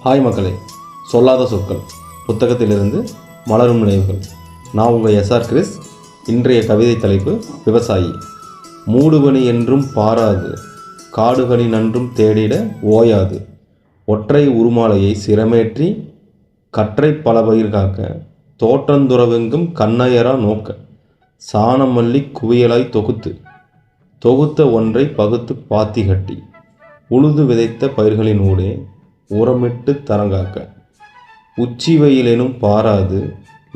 Hi மக்களே, சொல்லாத சொற்கள் புத்தகத்திலிருந்து மலரும் நினைவுகள். நான் உங்கள் எஸ்ஆர் கிறிஸ். இன்றைய கவிதை தலைப்பு விவசாயி. மூடுபனி என்றும் பாராது, காடுகளின் நன்றும் தேடிட ஓயாது, ஒற்றை உருமாலையை சிரமேற்றி கற்றை பல பயிர் காக்க, தோற்றந்துறவெங்கும் கண்ணையரா நோக்க, சாணமல்லி குவியலாய் தொகுத்த ஒன்றை பகுத்து பாத்தி கட்டி, உழுது விதைத்த பயிர்களினூடே உரமிட்டு தரங்காக்க, உச்சி வெயிலெனும் பாராது,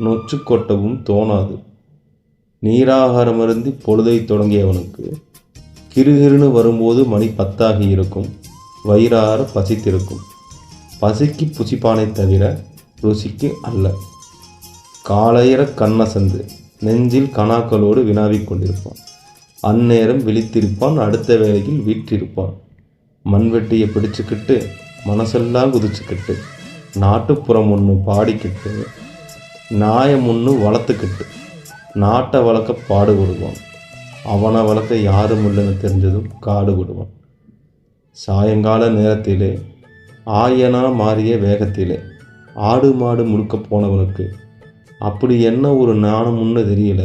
நொச்சு கொட்டவும் தோணாது, நீராகாரமருந்தி பொழுதை தொடங்கியவனுக்கு கிருகிருன்னு வரும்போது மணி 10 இருக்கும், வயிறார பசித்திருக்கும், பசிக்கு புசிப்பானை தவிர ருசிக்கு அல்ல, காலையிற கண்ணசந்து நெஞ்சில் கணாக்களோடு வினாவிக் கொண்டிருப்பான், அந்நேரம் விழித்திருப்பான், அடுத்த வேளையில் வீற்றிருப்பான், மண்வெட்டியை பிடிச்சுக்கிட்டு மனசெல்லாம் குதிச்சுக்கிட்டு, நாட்டுப்புறம் ஒன்று பாடிக்கிட்டு, நாயம் ஒன்று வளர்த்துக்கிட்டு, நாட்டை வளர்க்க பாடுபடுவான், அவனை வளர்க்க யாரும் இல்லைன்னு தெரிஞ்சதும் காடுபடுவான். சாயங்கால நேரத்திலே ஆயனா மாறிய வேகத்திலே ஆடு மாடு முழுக்க போனவனுக்கு அப்படி என்ன ஒரு நாணம்னு தெரியல.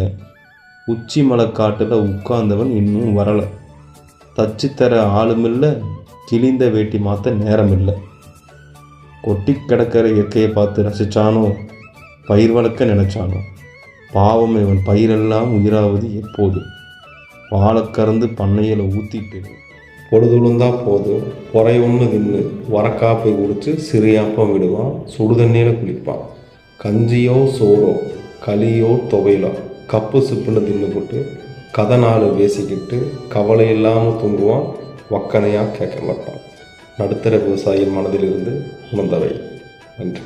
உச்சி மலைக்காட்டில் உட்கார்ந்தவன் இன்னும் வரலை. தச்சுத்தர ஆளுமில்லை, கிழிந்த வேட்டி மாற்ற நேரம் இல்லை. கொட்டி கிடக்கிற இயற்கையை பார்த்து ரசித்தானோ, பயிர் வளர்க்க நினைச்சானோ, பாவம் இவன் பயிரெல்லாம் உயிராவது எப்போது. பாலை கறந்து பண்ணையில் ஊற்றிட்டு பொழுதுழுந்தா போதும் பொறை ஒன்று தின்னு வரக்காப்பை குடித்து சிறியாப்பம் விடுவான், சுடுதண்ணியில் குளிப்பான், கஞ்சியோ சோறோ களியோ துவையலோ கப்பு சிப்புன்னு தின்னு போட்டு கதை நாள் பேசிக்கிட்டு கவலை இல்லாமல் தூங்குவான், வக்கனையாக கேட்க மாட்டான். நடுத்தர விவசாயியின் மனதிலிருந்து உணர்ந்தவை. நன்றி.